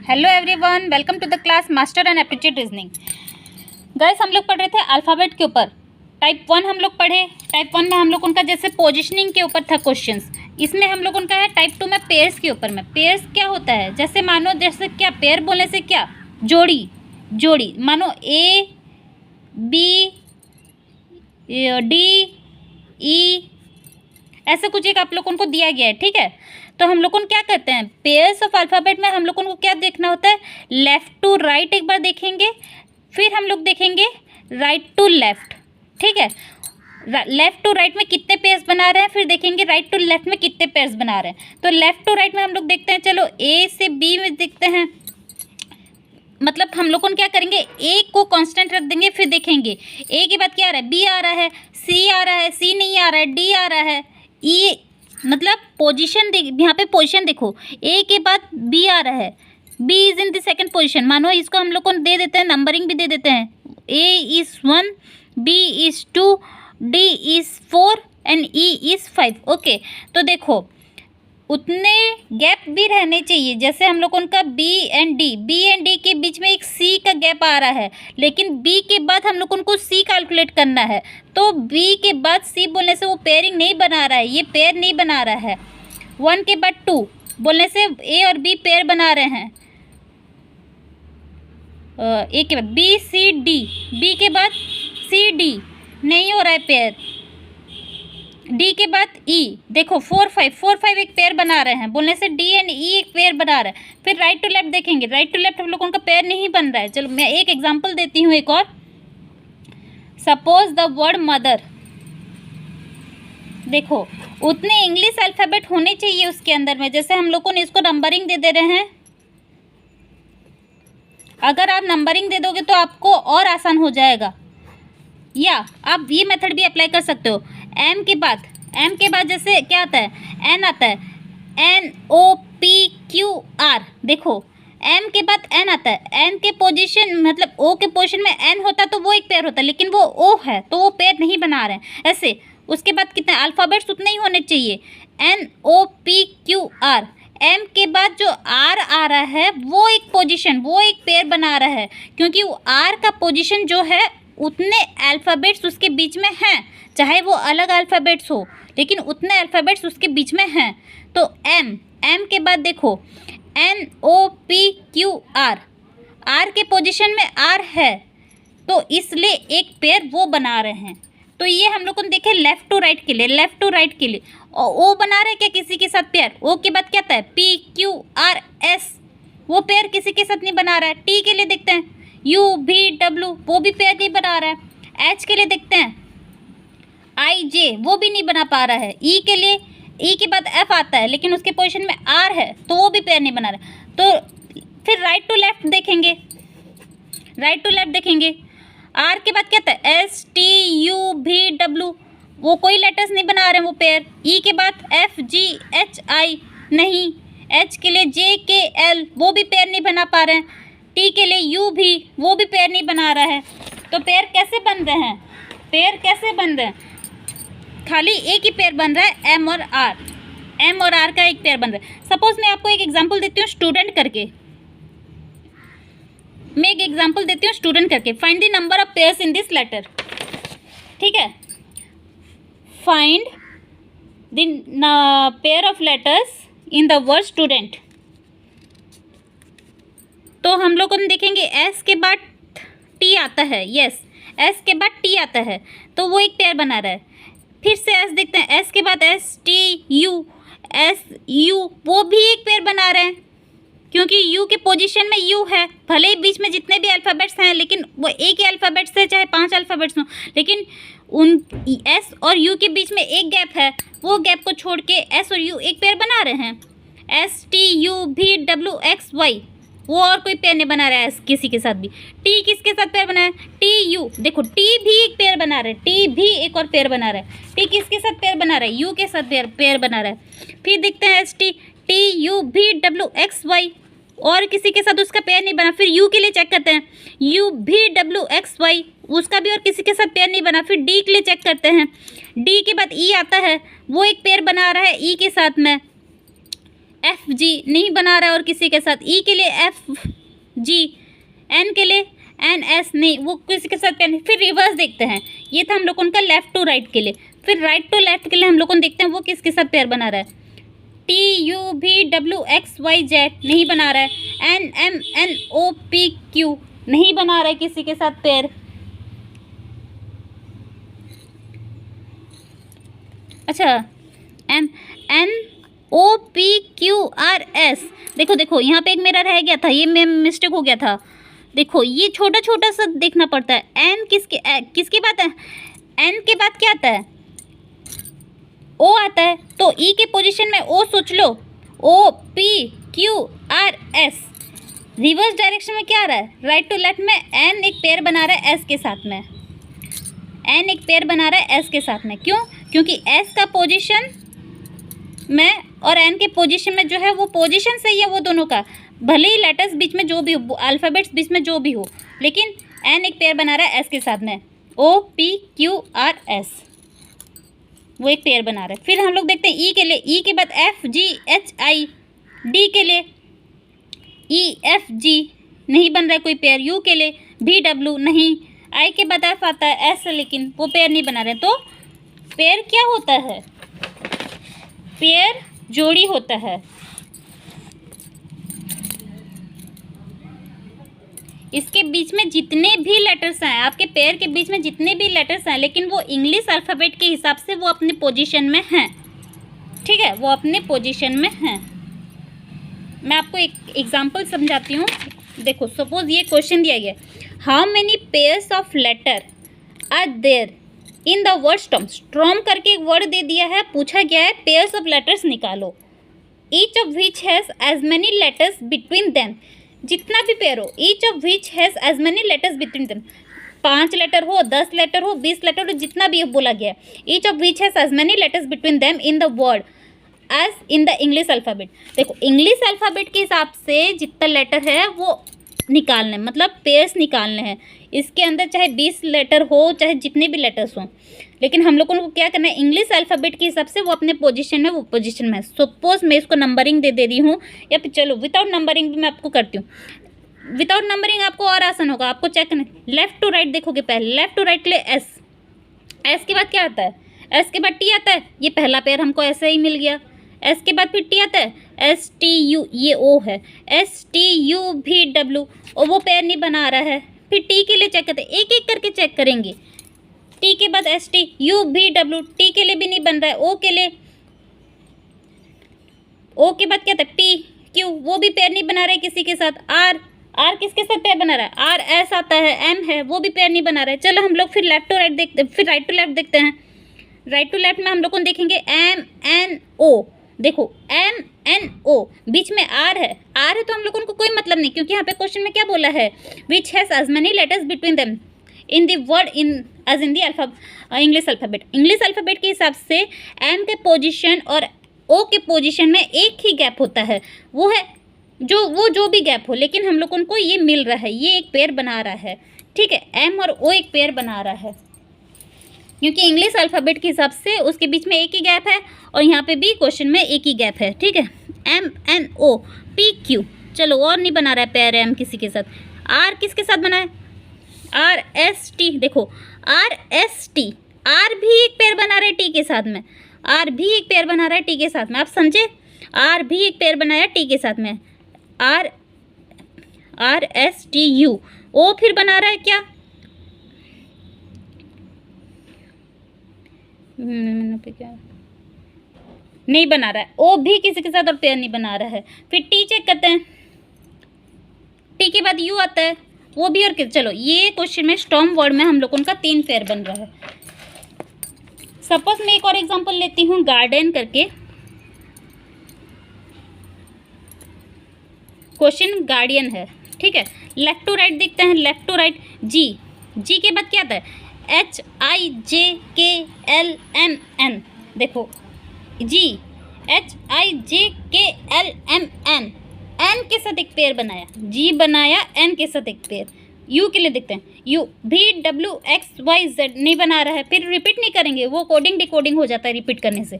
Hello everyone, welcome to the class master and aptitude reasoning. Guys, हम लोग पढ़ रहे थे अल्फ़ाबेट के ऊपर। टाइप 1 हम लोग पढ़े। टाइप 1 में हम लोग उनका जैसे पोजिशनिंग के ऊपर था क्वेश्चंस। इसमें हम लोग उनका है टाइप 2 में पेयर्स के ऊपर में। पेयर्स क्या होता है, जैसे मानो जैसे क्या पेयर बोलने से क्या जोड़ी मानो ए बी डी ई ऐसे कुछ एक आप लोग उनको दिया गया है, ठीक है। तो हम लोग को क्या करते हैं, पेयर्स ऑफ अल्फ़ाबेट में हम लोग को क्या देखना होता है, लेफ़्ट टू राइट एक बार देखेंगे, फिर हम लोग देखेंगे राइट टू लेफ़्ट, ठीक है। लेफ़्ट टू राइट में कितने पेयर्स बना रहे हैं, फिर देखेंगे राइट टू लेफ़्ट में कितने पेयर्स बना रहे हैं। तो लेफ़्ट टू राइट में हम लोग देखते हैं, चलो ए से बी में देखते हैं। मतलब हम लोग क्या करेंगे, ए को कांस्टेंट रख देंगे, फिर देखेंगे ए के बाद क्या आ रहा है, बी आ रहा है, सी आ रहा है, सी नहीं आ रहा है, डी आ रहा है, ई मतलब पोजीशन यहाँ पे पोजीशन देखो, ए के बाद बी आ रहा है, B is in the second position. मानो इसको हम लोग को दे देते हैं, नंबरिंग भी दे देते हैं, A is 1, B is 2, D is 4 and E is 5। Okay, तो देखो उतने गैप भी रहने चाहिए, जैसे हम लोग उनका बी एंड डी के बीच में एक सी का गैप आ रहा है, लेकिन बी के बाद हम लोग उनको सी कैलकुलेट करना है। तो बी के बाद सी बोलने से वो पेयरिंग नहीं बना रहा है, ये पेयर नहीं बना रहा है। 1 के बाद 2 बोलने से ए और बी पेयर बना रहे हैं। ए के बाद बी सी डी, बी के बाद सी डी नहीं हो रहा है पेयर, डी के बाद ई देखो 4 5 एक पेयर बना रहे हैं, बोलने से डी एंड ई एक पेयर बना रहा है। फिर राइट टू लेफ्ट देखेंगे, राइट टू लेफ्ट हम लोग उनका पेयर नहीं बन रहा है। चलो मैं एक एग्जांपल देती हूँ एक और। सपोज द वर्ड मदर, देखो उतने इंग्लिश अल्फ़ाबेट होने चाहिए उसके अंदर में, जैसे हम लोगों ने इसको नंबरिंग दे रहे हैं। अगर आप नंबरिंग दे दोगे तो आपको और आसान हो जाएगा, या आप ये मेथड भी अप्लाई कर सकते हो। एम के बाद जैसे क्या आता है, एन आता है, N O P Q R. देखो एम के बाद एन आता है, एन के पोजीशन मतलब ओ के पोजीशन में एन होता तो वो एक पेयर होता, लेकिन वो ओ है तो वो पेयर नहीं बना रहे हैं ऐसे। उसके बाद कितने अल्फ़ाबेट्स उतने ही होने चाहिए, N O P Q R. M के बाद जो आर आ रहा है वो एक पोजीशन, वो एक पेयर बना रहा है, क्योंकि वो आर का पोजीशन जो है उतने अल्फ़ाबेट्स उसके बीच में हैं, चाहे वो अलग अल्फ़ाबेट्स हो लेकिन उतने अल्फ़ाबेट्स उसके बीच में हैं। तो एम के बाद देखो N O P Q R, R के पोजीशन में आर है तो इसलिए एक पेयर वो बना रहे हैं। तो ये हम लोग को देखे लेफ़्ट टू राइट के लिए, और ओ बना रहे क्या किसी के साथ पेयर, ओ के बाद क्या आता है पी क्यू आर एस, वो पेयर किसी के साथ नहीं बना रहा है। टी के लिए देखते हैं यू भी डब्लू, वो भी पेयर नहीं बना रहा है। एच के लिए देखते हैं आई जे, वो भी नहीं बना पा रहा है। ई के लिए ई के बाद एफ आता है लेकिन उसके पोजीशन में आर है तो वो भी पेयर नहीं बना रहा है। तो फिर राइट टू लेफ्ट देखेंगे, आर के बाद क्या आता है एस टी यू भी डब्लू, वो कोई लेटर्स नहीं बना रहे हैं वो पेयर। ई के बाद एफ जी एच आई नहीं, एच के लिए जे के एल, वो भी पेयर नहीं बना पा रहे हैं। टी के लिए यू भी, वो भी पेयर नहीं बना रहा है। तो पेयर कैसे बन रहे हैं, खाली एक ही पेयर बन रहा है, एम और आर का एक पेयर बन रहा है। सपोज मैं आपको एक एग्जांपल देती हूँ स्टूडेंट करके, find the number of pairs in this letter, ठीक है। Find the pair of letters in the word student. तो हम लोग देखेंगे एस के बाद टी आता है, यस एस के बाद टी आता है तो वो एक पेयर बना रहा है। फिर से एस देखते हैं, एस के बाद एस टी यू, वो भी एक पेयर बना रहे हैं, क्योंकि यू के पोजीशन में यू है, भले ही बीच में जितने भी अल्फ़ाबेट्स हैं लेकिन वो एक ही अल्फ़ाबेट्स है, चाहे 5 अल्फ़ाबेट्स हों, लेकिन उन एस और यू के बीच में एक गैप है, वो गैप को छोड़ के एस और यू एक पेयर बना रहे हैं। एस टी यू भी डब्ल्यू एक्स वाई, वो और कोई पेयर नहीं बना रहा है किसी के साथ भी। टी किसके साथ पेयर बना है, टी यू, देखो टी भी एक पेयर बना रहा है, टी भी एक और पेयर बना रहा है। टी किसके साथ पेयर बना रहा है, यू के साथ पेयर बना रहा है। फिर देखते हैं एस टी यू भी डब्ल्यू एक्स वाई, और किसी के साथ उसका पेयर नहीं बना। फिर यू के लिए चेक करते हैं, यू भी डब्ल्यू एक्स वाई, उसका भी और किसी के साथ पेयर नहीं बना। फिर डी के लिए चेक करते हैं, डी के बाद ई आता है, वो एक पेयर बना रहा है ई के साथ में। एफ जी नहीं बना रहा है और किसी के साथ, ई के लिए एफ जी, एन के लिए एन एस नहीं, वो किसी के साथ पेयर नहीं। फिर रिवर्स देखते हैं, ये था हम लोग उनका लेफ्ट टू राइट के लिए। फिर राइट टू लेफ्ट के लिए हम लोग देखते हैं वो किसके साथ पेयर बना रहा है। T U V W X Y Z नहीं बना रहा है। N M N O P Q नहीं बना रहा है किसी के साथ पेयर। अच्छा, M N O P Q R S, देखो देखो यहाँ पे एक मेरा रह गया था, ये मिस्टेक हो गया था। देखो ये छोटा छोटा सा देखना पड़ता है। एन किसके बाद है, एन के बाद क्या आता है, ओ आता है, तो ई के पोजीशन में ओ सोच लो, O P Q R S. Reverse direction में क्या आ रहा है, राइट टू लेफ्ट में एन एक पेयर बना रहा है एस के साथ में, एन एक पेयर बना रहा है एस के साथ में। क्यों, क्योंकि एस का पोजीशन में और एन के पोजीशन में जो है वो पोजीशन सही है वो दोनों का, भले ही लेटर्स बीच में जो भी हो, अल्फ़ाबेट्स बीच में जो भी हो, लेकिन एन एक पेयर बना रहा है एस के साथ में, O P Q R S, वो एक पेयर बना रहा है। फिर हम लोग देखते हैं ई के लिए, ई के बाद एफ जी एच आई, डी के लिए ई एफ जी नहीं बन रहा है कोई पेयर, यू के लिए भी डब्ल्यू नहीं, आई के बाद एफ आता है एस, लेकिन वो पेयर नहीं बना रहे। तो पेयर क्या होता है, पेयर जोड़ी होता है। इसके बीच में जितने भी लेटर्स हैं, आपके पेयर के बीच में जितने भी लेटर्स हैं, लेकिन वो इंग्लिश अल्फ़ाबेट के हिसाब से वो अपने पोजीशन में हैं, ठीक है, वो अपने पोजीशन में हैं। मैं आपको एक एग्जांपल समझाती हूँ। देखो सपोज ये क्वेश्चन दिया गया, how many pairs of letter are there in the word storm. Storm करके एक वर्ड दे दिया है, पूछा गया है पेयर्स ऑफ लेटर्स निकालो, each of which has as many letters between them. जितना भी पेयर हो, each of which has as many letters between them, 5 letter हो, 10 लेटर हो, 20 लेटर हो, जितना भी बोला गया, each of which has as many letters between them in the word as in the English alphabet. देखो इंग्लिश अल्फ़ाबेट के हिसाब से जितना लेटर है वो निकालने, मतलब पेयर्स निकालने हैं। इसके अंदर चाहे 20 लेटर हो, चाहे जितने भी लेटर्स हों, लेकिन हम लोगों को क्या करना है, इंग्लिश अल्फ़ाबेट के हिसाब से वो अपने पोजीशन में, वो पोजीशन में है। सपोज मैं इसको नंबरिंग दे रही हूँ, या फिर चलो विदाउट नंबरिंग भी मैं आपको करती हूँ। विदाउट नंबरिंग आपको और आसान होगा, आपको चेक करना, लेफ़्ट टू राइट देखोगे, पहले लेफ़्ट टू राइट के लिए एस, एस के बाद क्या आता है, एस के बाद टी आता है, ये पहला पेयर हमको ऐसे ही मिल गया। एस के बाद फिर टी आता है, एस टी यू, ये ओ है, एस टी यू भी डब्ल्यू, और वो पेयर नहीं बना रहा है। फिर टी के लिए चेक करते हैं, एक एक करके चेक करेंगे। टी के बाद एस टी यू भी डब्ल्यू, टी के लिए भी नहीं बन रहा है। ओ के लिए, ओ के बाद क्या था, पी क्यू, वो भी पेयर नहीं बना रहा है किसी के साथ। आर, आर किसके साथ पेयर बना रहा है, आर एस आता है, एम है, वो भी पेयर नहीं बना रहा है। चलो हम लोग फिर लेफ्ट टू राइट देखते, फिर राइट टू लेफ्ट देखते हैं। राइट टू लेफ्ट में हम लोग को देखेंगे एम एन ओ, देखो एम एन ओ, बीच में आर है, आर है तो हम लोगों को कोई मतलब नहीं, क्योंकि यहाँ पे क्वेश्चन में क्या बोला है, which has as many letters between them in the word in as in the English alphabet. English alphabet के हिसाब से एम के पोजीशन और ओ के पोजीशन में एक ही गैप होता है, वो है जो भी गैप हो, लेकिन हम लोगों को ये मिल रहा है, ये एक पेयर बना रहा है, ठीक है, एम और ओ एक पेयर बना रहा है, क्योंकि इंग्लिश अल्फ़ाबेट के हिसाब से उसके बीच में एक ही गैप है, और यहाँ पे भी क्वेश्चन में एक ही गैप है, ठीक है। M N O P Q, चलो और नहीं बना रहा है पेयर एम किसी के साथ। आर किसके साथ बना है, आर एस टी, देखो आर एस टी, आर भी एक पेयर बना रहा है टी के साथ में, आर भी एक पेयर बना रहा है टी के साथ में, आप समझे, आर भी एक पेयर बनाया टी के साथ में, R R S T U. O फिर बना रहा है क्या, क्या नहीं बना रहा है, ओ भी किसी के साथ और पेयर नहीं बना रहा है। फिर टी चेक करते हैं, टी के बाद यू आता है, वो भी, और चलो ये क्वेश्चन में स्टॉर्म वर्ड में हम लोगों का 3 पेयर बन रहा है। सपोज मैं एक और एग्जांपल लेती हूँ, गार्डन करके क्वेश्चन गार्डियन है, ठीक है। लेफ्ट टू राइट देखते हैं, लेफ्ट टू राइट जी, जी के बाद क्या आता है, एच आई जे के एल एम एन, देखो जी एच आई जे के एल एम एन, एन के साथ एक पेयर बनाया, जी बनाया, एन के साथ एक पेयर। यू के लिए देखते हैं, यू भी डब्ल्यू एक्स वाई जेड नहीं बना रहा है, फिर रिपीट नहीं करेंगे, वो कोडिंग डिकोडिंग हो जाता है रिपीट करने से।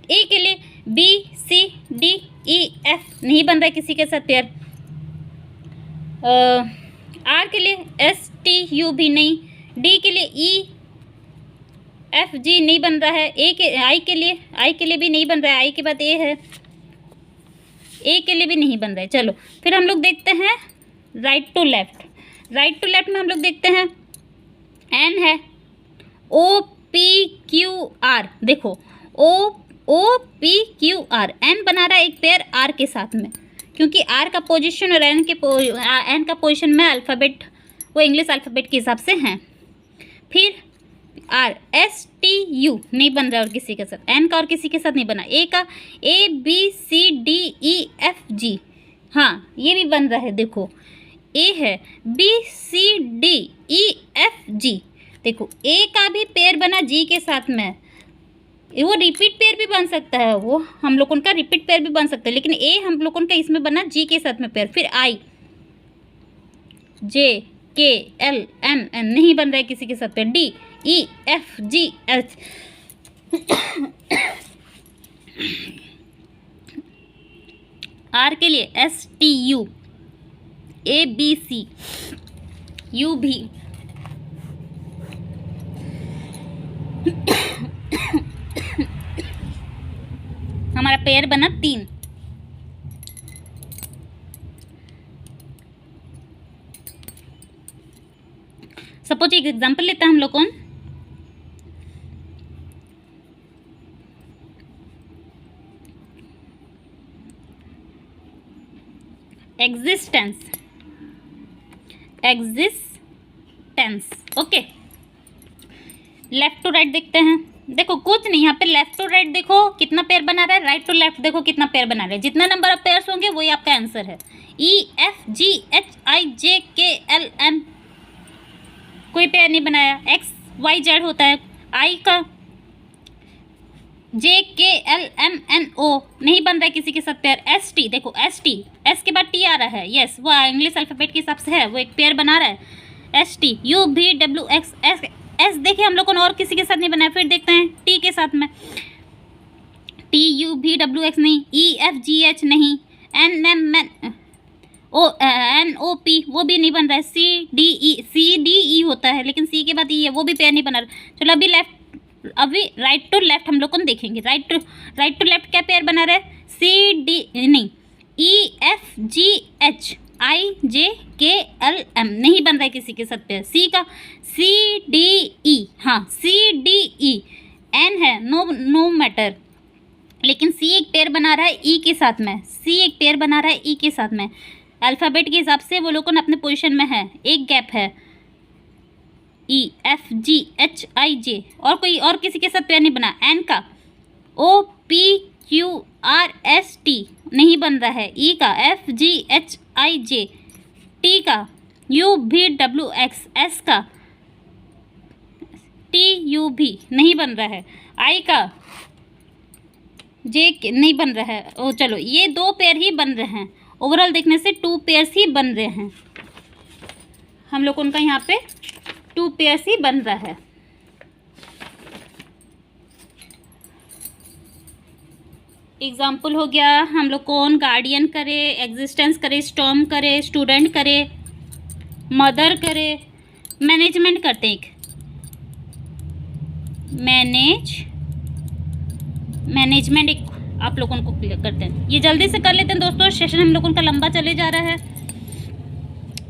ए के लिए B C D E F नहीं बन रहा है किसी के साथ पेयर। आर के लिए एस टी यू भी नहीं, डी के लिए ई एफ जी नहीं बन रहा है, आई के लिए भी नहीं बन रहा है, आई के बाद ए है, ए के लिए भी नहीं बन रहा है। चलो फिर हम लोग देखते हैं right to left. Right to left में हम लोग देखते हैं एन है, ओ पी क्यू आर, देखो O P Q R, N बना रहा है एक पेयर आर के साथ में, क्योंकि आर का पोजीशन और एन का पोजीशन में अल्फ़ाबेट वो इंग्लिश अल्फ़ाबेट के हिसाब से हैं। फिर आर एस टी यू नहीं बन रहा है और किसी के साथ, एन का और किसी के साथ नहीं बना, ए का A B C D E F G, हाँ ये भी बन रहा है, देखो ए है, B C D E F G, देखो ए का भी पेयर बना जी के साथ में, वो रिपीट पेयर भी बन सकता है, वो हम लोगों का रिपीट पेयर भी बन सकता है, लेकिन ए हम लोगों का इसमें बना जी के साथ में पेयर। फिर आई जे के एल एम एन नहीं बन रहा है किसी के साथ पेयर, D E F G H, R के लिए S T U, A B C, U भी, हमारा पेयर बना 3। सपोज एक एग्जांपल लेते हैं हम लोग कौन, existence, okay. Left to right देखते हैं, देखो कुछ नहीं, यहाँ पे लेफ्ट टू राइट देखो कितना पेयर बना रहा है, राइट टू लेफ्ट देखो कितना पेयर बना रहा है, जितना नंबर ऑफ पेयर्स होंगे वही आपका आंसर है। ई एफ जी एच आई जे के एल एम कोई पेयर नहीं बनाया, एक्स वाई जेड होता है, आई का जे के एल एम एन ओ नहीं बन रहा है किसी के साथ पेयर, एस टी देखो एस टी, एस के बाद टी आ रहा है, यस वो इंग्लिश अल्फ़ाबेट के हिसाब से है, वो एक पेयर बना रहा है, एस टी यू भी डब्ल्यू एक्स एस एस देखिए हम लोगों ने और किसी के साथ नहीं बनाया। फिर देखते हैं टी के साथ में, टी यू भी डब्ल्यू एक्स नहीं, ई एफ जी एच नहीं, N M N O N O P वो भी नहीं बन रहा है, सी डी ई होता है लेकिन सी के बाद ई है, वो भी पेयर नहीं बना रहा। चलो अभी राइट टू लेफ्ट हम लोग को देखेंगे, राइट टू लेफ्ट क्या पेयर बना रहा है, सी डी नहीं, E F G H I जे के एल एम नहीं बन रहा है किसी के साथ पेयर, सी का सी डी ई, हाँ सी डी ई, एन है नो मैटर, लेकिन सी एक पेयर बना रहा है ई के साथ में, सी एक पेयर बना रहा है ई के साथ में, अल्फ़ाबेट के हिसाब से वो लोग अपने पोजीशन में है, एक गैप है, ई एफ जी एच आई जे, और कोई और किसी के साथ पेयर नहीं बना, एन का O P Q R S T नहीं बन रहा है, ई का F G H I J, T का यू भी डब्ल्यू एक्स, एस का टी यू भी नहीं बन रहा है, आई का जे नहीं बन रहा है। ओ चलो ये 2 पेयर ही बन रहे हैं, ओवरऑल देखने से 2 पेयर्स ही बन रहे हैं हम लोग, उनका यहाँ पे 2 पेयर्स ही बन रहा है। एग्जाम्पल हो गया हम लोग कौन, गार्डियन करे, एग्जिस्टेंस करे, स्टॉर्म करे, स्टूडेंट करे, मदर करे, मैनेजमेंट करते हैं, एक मैनेजमेंट एक आप लोगों को क्लियर करते हैं, ये जल्दी से कर लेते हैं दोस्तों, सेशन हम लोगों का लंबा चले जा रहा है।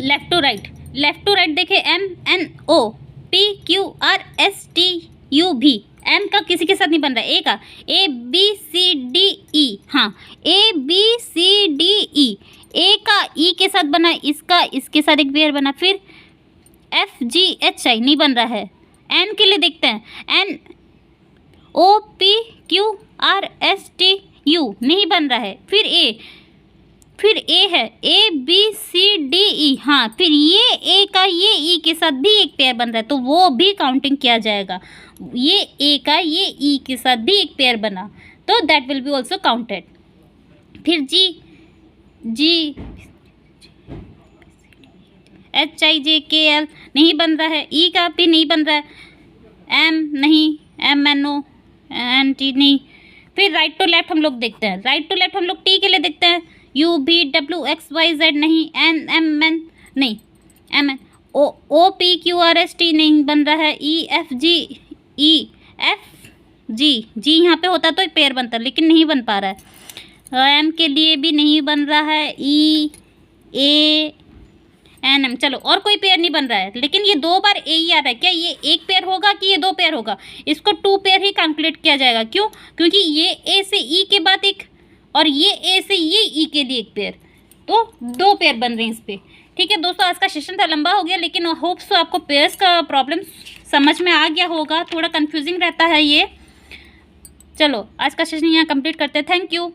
लेफ्ट टू राइट देखे, M N O P Q R S T U भी, एम का किसी के साथ नहीं बन रहा है, ए का ए बी सी डी ई, हाँ ए बी सी डी ई, ए का ई के साथ बना, इसका इसके साथ एक पेयर बना, फिर एफ जी एच आई नहीं बन रहा है, एन के लिए देखते हैं, N O P Q R S T U नहीं बन रहा है, फिर ए है, ए बी सी डी ई, हाँ फिर ये ए का ये ई के साथ भी एक पेयर बन रहा है तो वो भी काउंटिंग किया जाएगा, ये ए का ये ई के साथ भी एक पेयर बना तो that will be also counted. फिर जी एच आई जे के एल नहीं बन रहा है, ई का भी नहीं बन रहा है, एम नहीं, M N O N T नहीं, फिर राइट टू लेफ्ट हम लोग देखते हैं। राइट टू लेफ्ट हम लोग टी के लिए देखते हैं, U V W X Y Z नहीं, एन एम एन नहीं, M N O P Q R S T नहीं बन रहा है, ई एफ जी ई एफ जी जी यहाँ पे होता तो पेयर बनता लेकिन नहीं बन पा रहा है। एम के लिए भी नहीं बन रहा है, ई ए एन एम। चलो और कोई पेयर नहीं बन रहा है, लेकिन ये 2 बार ए ही आ रहा है। क्या ये एक पेयर होगा कि ये 2 पेयर होगा? इसको 2 पेयर ही कैलकुलेट किया जाएगा। क्यों? क्योंकि ये ए से ई के बाद एक और ये ए से ये ई के लिए एक पेयर, तो 2 पेयर बन रहे हैं इस पे। ठीक है दोस्तों, आज का सेशन था, लंबा हो गया, लेकिन होप्स आपको पेयर्स का प्रॉब्लम समझ में आ गया होगा। थोड़ा कंफ्यूजिंग रहता है ये। चलो आज का सेशन यहाँ कंप्लीट करते हैं। Thank you.